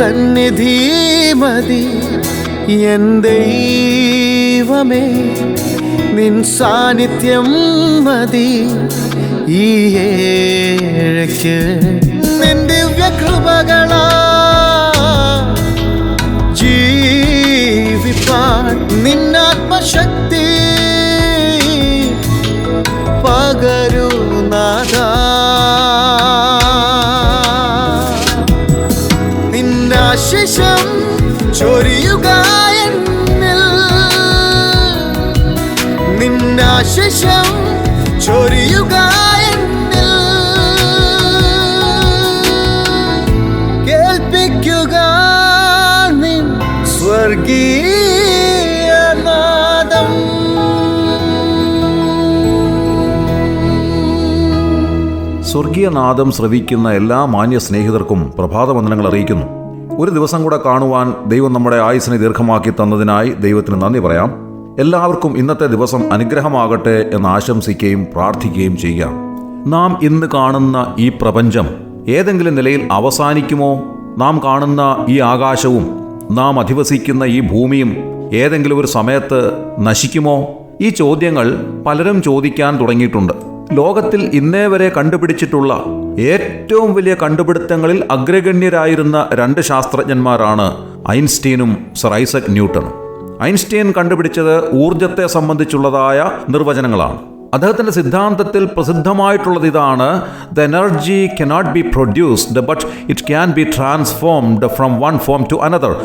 സന്നിധി മതി എൻ ദൈവമേ, നിൻ സാന്നിധ്യം മതി ഈ ഏഴയ്ക്ക്. നിൻ ദിവ്യകൃപകളാ ജീവിപ്പാൻ നിന്നാത്മശക്തി പകരൂ നാഥാ. നിന്നാശിഷം ചൊരിയുക എന്നിൽ, നിന്നാശിഷം ചൊരിയുക എന്നിൽ. കേൾപ്പിക്കുക നിൻ സ്വർഗീയനാദം. സ്വർഗീയനാദം ശ്രവിക്കുന്ന എല്ലാ മാന്യ സ്നേഹിതർക്കും പ്രഭാതവന്ദനങ്ങൾ അറിയിക്കുന്നു. ഒരു ദിവസം കൂടെ കാണുവാൻ ദൈവം നമ്മുടെ ആയുസ്സിനെ ദീർഘമാക്കി തന്നതിനായി ദൈവത്തിന് നന്ദി പറയാം. എല്ലാവർക്കും ഇന്നത്തെ ദിവസം അനുഗ്രഹമാകട്ടെ എന്ന് ആശംസിക്കുകയും പ്രാർത്ഥിക്കുകയും ചെയ്യുക. നാം ഇന്ന് കാണുന്ന ഈ പ്രപഞ്ചം ഏതെങ്കിലും നിലയിൽ അവസാനിക്കുമോ? നാം കാണുന്ന ഈ ആകാശവും നാം അധിവസിക്കുന്ന ഈ ഭൂമിയും ഏതെങ്കിലും ഒരു സമയത്ത് നശിക്കുമോ? ഈ ചോദ്യങ്ങൾ പലരും ചോദിക്കാൻ തുടങ്ങിയിട്ടുണ്ട്. ലോകത്തിൽ ഇന്നേ വരെ കണ്ടുപിടിച്ചിട്ടുള്ള ഏറ്റവും വലിയ കണ്ടുപിടുത്തങ്ങളിൽ അഗ്രഗണ്യരായിരുന്ന രണ്ട് ശാസ്ത്രജ്ഞന്മാരാണ് ഐൻസ്റ്റീനും സർ ഐസക് ന്യൂട്ടണും. ഐൻസ്റ്റീൻ കണ്ടുപിടിച്ചത് ഊർജത്തെ സംബന്ധിച്ചുള്ളതായ നിർവചനങ്ങളാണ്. അദ്ദേഹത്തിൻ്റെ സിദ്ധാന്തത്തിൽ പ്രസിദ്ധമായിട്ടുള്ളത് ഇതാണ്: the energy cannot be produced but it can be transformed from one form to another.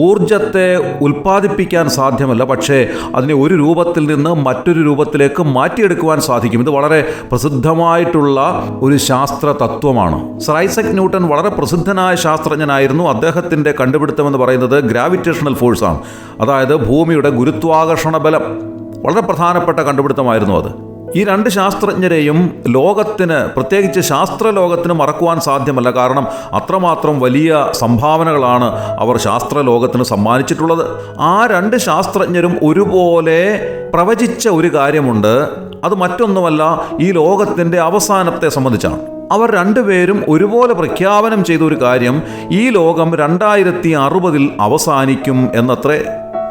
ഊർജത്തെ ഉൽപ്പാദിപ്പിക്കാൻ സാധ്യമല്ല, പക്ഷേ അതിനെ ഒരു രൂപത്തിൽ നിന്ന് മറ്റൊരു രൂപത്തിലേക്ക് മാറ്റിയെടുക്കുവാൻ സാധിക്കും. ഇത് വളരെ പ്രസിദ്ധമായിട്ടുള്ള ഒരു ശാസ്ത്ര തത്വമാണ്. സർ ഐസക് ന്യൂട്ടൺ വളരെ പ്രസിദ്ധനായ ശാസ്ത്രജ്ഞനായിരുന്നു. അദ്ദേഹത്തിൻ്റെ കണ്ടുപിടുത്തമെന്ന് പറയുന്നത് ഗ്രാവിറ്റേഷണൽ ഫോഴ്സാണ്, അതായത് ഭൂമിയുടെ ഗുരുത്വാകർഷണ ബലം. വളരെ പ്രധാനപ്പെട്ട കണ്ടുപിടുത്തമായിരുന്നു അത്. ഈ രണ്ട് ശാസ്ത്രജ്ഞരെയും ലോകത്തിന്, പ്രത്യേകിച്ച് ശാസ്ത്രലോകത്തിന് മറക്കുവാൻ സാധ്യമല്ല. കാരണം അത്രമാത്രം വലിയ സംഭാവനകളാണ് അവർ ശാസ്ത്രലോകത്തിന് സമ്മാനിച്ചിട്ടുള്ളത്. ആ രണ്ട് ശാസ്ത്രജ്ഞരും ഒരുപോലെ പ്രവചിച്ച ഒരു കാര്യമുണ്ട്. അത് മറ്റൊന്നുമല്ല, ഈ ലോകത്തിൻ്റെ അവസാനത്തെ സംബന്ധിച്ചാണ്. അവർ രണ്ടുപേരും ഒരുപോലെ പ്രഖ്യാപനം ചെയ്ത ഒരു കാര്യം: ഈ ലോകം 2060 അവസാനിക്കും എന്നത്രേ.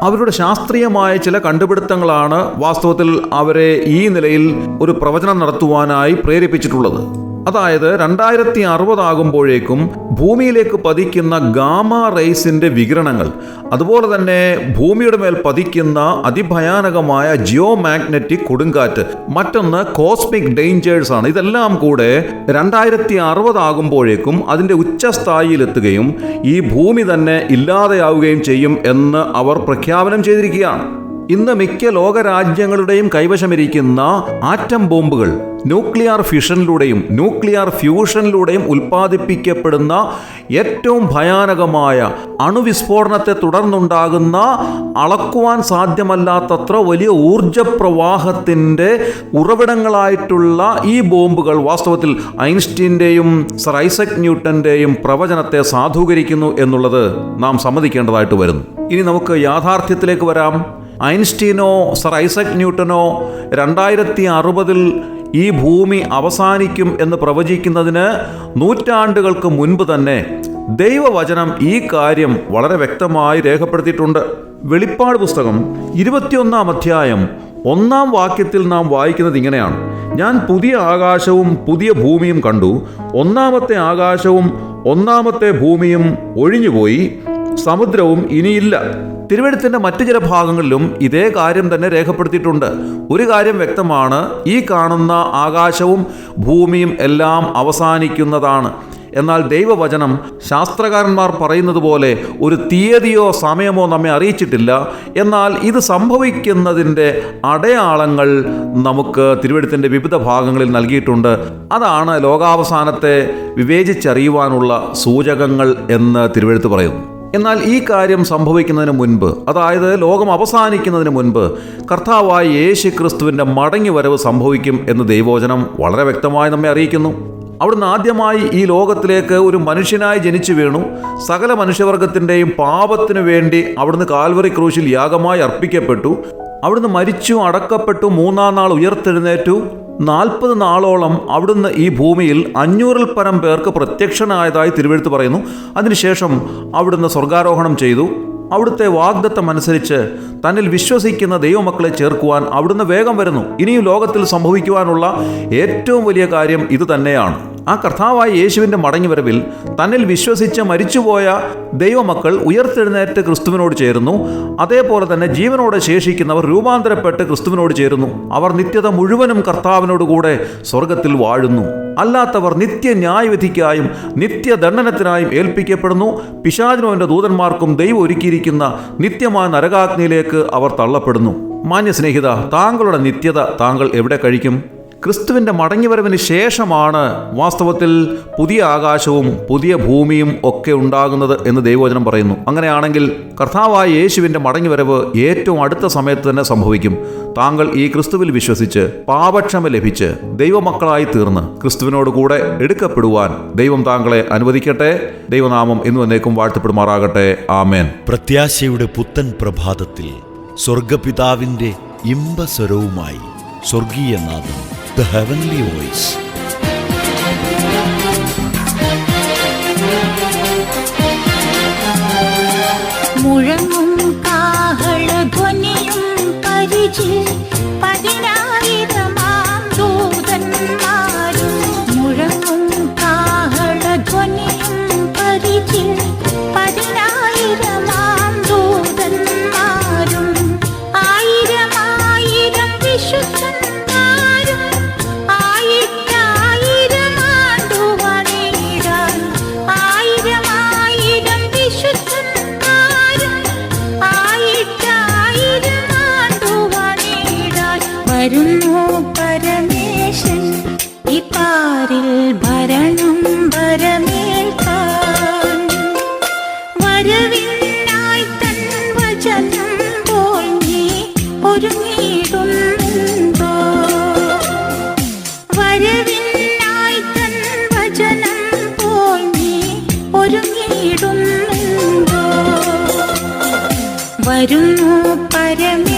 അവരുടെ ശാസ്ത്രീയമായ ചില കണ്ടുപിടുത്തങ്ങളാണ് വാസ്തവത്തിൽ അവരെ ഈ നിലയിൽ ഒരു പ്രവചനം നടത്തുവാനായി പ്രേരിപ്പിച്ചിട്ടുള്ളത്. അതായത് 2060 ആകുമ്പോഴേക്കും ഭൂമിയിലേക്ക് പതിക്കുന്ന ഗാമ റേസിൻ്റെ വികിരണങ്ങൾ, അതുപോലെ തന്നെ ഭൂമിയുടെ മേൽ പതിക്കുന്ന അതിഭയാനകമായ ജിയോ മാഗ്നറ്റിക് കൊടുങ്കാറ്റ്, മറ്റൊന്ന് കോസ്മിക് ഡേഞ്ചേഴ്സ് ആണ്. ഇതെല്ലാം കൂടെ 2060 ആകുമ്പോഴേക്കും അതിൻ്റെ ഉച്ചസ്ഥായിയിലെത്തുകയും ഈ ഭൂമി തന്നെ ഇല്ലാതെയാവുകയും ചെയ്യും എന്ന് അവർ പ്രഖ്യാപനം ചെയ്തിരിക്കുകയാണ്. ഇന്ന് മിക്ക ലോകരാജ്യങ്ങളുടെയും കൈവശമിരിക്കുന്ന ആറ്റം ബോംബുകൾ ന്യൂക്ലിയർ ഫിഷനിലൂടെയും ന്യൂക്ലിയർ ഫ്യൂഷനിലൂടെയും ഉൽപ്പാദിപ്പിക്കപ്പെടുന്ന ഏറ്റവും ഭയാനകമായ അണുവിസ്ഫോടനത്തെ തുടർന്നുണ്ടാകുന്ന അളക്കുവാൻ സാധ്യമല്ലാത്തത്ര വലിയ ഊർജപ്രവാഹത്തിൻ്റെ ഉറവിടങ്ങളായിട്ടുള്ള ഈ ബോംബുകൾ വാസ്തവത്തിൽ ഐൻസ്റ്റീൻ്റെയും സർ ഐസക് ന്യൂട്ടൻ്റെയും പ്രവചനത്തെ സാധൂകരിക്കുന്നു എന്നുള്ളത് നാം സമ്മതിക്കേണ്ടതായിട്ട് വരുന്നു. ഇനി നമുക്ക് യാഥാർത്ഥ്യത്തിലേക്ക് വരാം. ഐൻസ്റ്റീനോ സർ ഐസക് ന്യൂട്ടനോ 2060 ഈ ഭൂമി അവസാനിക്കും എന്ന് പ്രവചിക്കുന്നതിന് നൂറ്റാണ്ടുകൾക്ക് മുൻപ് തന്നെ ദൈവവചനം ഈ കാര്യം വളരെ വ്യക്തമായി രേഖപ്പെടുത്തിയിട്ടുണ്ട്. വെളിപ്പാട് പുസ്തകം 21-ാം അധ്യായം 1-ാം വാക്യത്തിൽ നാം വായിക്കുന്നത് ഇങ്ങനെയാണ്: ഞാൻ പുതിയ ആകാശവും പുതിയ ഭൂമിയും കണ്ടു. 1-ാമത്തെ ആകാശവും 1-ാമത്തെ ഭൂമിയും ഒഴിഞ്ഞുപോയി, സമുദ്രവും ഇനിയില്ല. തിരുവെഴുത്തിൻ്റെ മറ്റു ചില ഭാഗങ്ങളിലും ഇതേ കാര്യം തന്നെ രേഖപ്പെടുത്തിയിട്ടുണ്ട്. ഒരു കാര്യം വ്യക്തമാണ്: ഈ കാണുന്ന ആകാശവും ഭൂമിയും എല്ലാം അവസാനിക്കുന്നതാണ്. എന്നാൽ ദൈവവചനം ശാസ്ത്രകാരന്മാർ പറയുന്നത് പോലെ ഒരു തീയതിയോ സമയമോ നമ്മെ അറിയിച്ചിട്ടില്ല. എന്നാൽ ഇത് സംഭവിക്കുന്നതിൻ്റെ അടയാളങ്ങൾ നമുക്ക് തിരുവെഴുത്തിൻ്റെ വിവിധ ഭാഗങ്ങളിൽ നൽകിയിട്ടുണ്ട്. അതാണ് ലോകാവസാനത്തെ വിവേചിച്ചറിയുവാനുള്ള സൂചകങ്ങൾ എന്ന് തിരുവെഴുത്ത് പറയുന്നു. എന്നാൽ ഈ കാര്യം സംഭവിക്കുന്നതിന് മുൻപ്, അതായത് ലോകം അവസാനിക്കുന്നതിന് മുൻപ് കർത്താവായ യേശു ക്രിസ്തുവിൻ്റെ മടങ്ങി വരവ് സംഭവിക്കും എന്ന് ദൈവവചനം വളരെ വ്യക്തമായി നമ്മെ അറിയിക്കുന്നു. അവിടുന്ന് ആദ്യമായി ഈ ലോകത്തിലേക്ക് ഒരു മനുഷ്യനായി ജനിച്ചു വീണു. സകല മനുഷ്യവർഗത്തിൻ്റെയും പാപത്തിനു വേണ്ടി അവിടുന്ന് കാൽവറി ക്രൂശിൽ യാഗമായി അർപ്പിക്കപ്പെട്ടു. അവിടുന്ന് മരിച്ചു, അടക്കപ്പെട്ടു, 3-ാം നാൾ ഉയർത്തെഴുന്നേറ്റു. 40 നാളോളം അവിടുന്ന് ഈ ഭൂമിയിൽ 500-ൽ പരം പേർക്ക് പ്രത്യക്ഷനായതായി തിരുവെഴുത്ത് പറയുന്നു. അതിനുശേഷം അവിടുന്ന് സ്വർഗാരോഹണം ചെയ്തു. അവിടുത്തെ വാഗ്ദത്തം അനുസരിച്ച് തന്നിൽ വിശ്വസിക്കുന്ന ദൈവമക്കളെ ചേർക്കുവാൻ അവിടുന്ന് വേഗം വരുന്നു. ഇനിയും ലോകത്തിൽ സംഭവിക്കുവാനുള്ള ഏറ്റവും വലിയ കാര്യം ഇത് തന്നെയാണ്. ആ കർത്താവായ യേശുവിൻ്റെ മടങ്ങിവരവിൽ തന്നിൽ വിശ്വസിച്ച് മരിച്ചുപോയ ദൈവമക്കൾ ഉയർത്തെഴുന്നേറ്റ് ക്രിസ്തുവിനോട് ചേരുന്നു. അതേപോലെ തന്നെ ജീവനോടെ ശേഷിക്കുന്നവർ രൂപാന്തരപ്പെട്ട് ക്രിസ്തുവിനോട് ചേരുന്നു. അവർ നിത്യത മുഴുവനും കർത്താവിനോട് കൂടെ സ്വർഗത്തിൽ വാഴുന്നു. അല്ലാത്തവർ നിത്യന്യായവിധിക്കായും നിത്യദണ്ഡനത്തിനായും ഏൽപ്പിക്കപ്പെടുന്നു. പിശാചിനും അവൻ്റെ ദൂതന്മാർക്കും ദൈവം ഒരുക്കിയിരിക്കുന്ന നിത്യമായ നരകാഗ്നിയിലേക്ക് അവർ തള്ളപ്പെടുന്നു. മാന്യസ്നേഹിത, താങ്കളുടെ നിത്യത താങ്കൾ എവിടെ കഴിക്കും? ക്രിസ്തുവിൻ്റെ മടങ്ങിവരവിന് ശേഷമാണ് വാസ്തവത്തിൽ പുതിയ ആകാശവും പുതിയ ഭൂമിയും ഒക്കെ ഉണ്ടാകുന്നത് എന്ന് ദൈവവചനം പറയുന്നു. അങ്ങനെയാണെങ്കിൽ കർത്താവായ യേശുവിൻ്റെ മടങ്ങിവരവ് ഏറ്റവും അടുത്ത സമയത്ത് തന്നെ സംഭവിക്കും. താങ്കൾ ഈ ക്രിസ്തുവിൽ വിശ്വസിച്ച് പാപക്ഷമ ലഭിച്ച് ദൈവമക്കളായി തീർന്ന് ക്രിസ്തുവിനോട് കൂടെ എടുക്കപ്പെടുവാൻ ദൈവം താങ്കളെ അനുവദിക്കട്ടെ. ദൈവനാമം എന്നും എന്നേക്കും വാഴ്ത്തപ്പെടുമാറാകട്ടെ. ആമേൻ. പ്രത്യാശയുടെ പുത്തൻ പ്രഭാതത്തിൽ സ്വർഗപിതാവിൻ്റെ ഇമ്പസ്വരവുമായി സ്വർഗീയനാഥം, The Heavenly Voice. മുഴങ്ങും കാഹളധ്വനിയും പരിചിൽ 10,000 ദൂതന്മാരും. മുഴങ്ങും കാഹളധ്വനിയും പരിചിൽ 10,000 ദൂതന്മാരും. 1000 വിശുദ്ധന്മാരും വരുന്നു പരമേശൻ ഈ പാരിൽ ഭരണം ഭരമേൽക്കാൻ. വരവിനായി തൻ വചനം പോൽ നീ ഒരുങ്ങിയിടുന്നുണ്ടോ? വരവിനായി തൻ വചനം പോൽ നീ ഒരുങ്ങിയിടുന്നുണ്ടോ? വരുന്നു പരമേ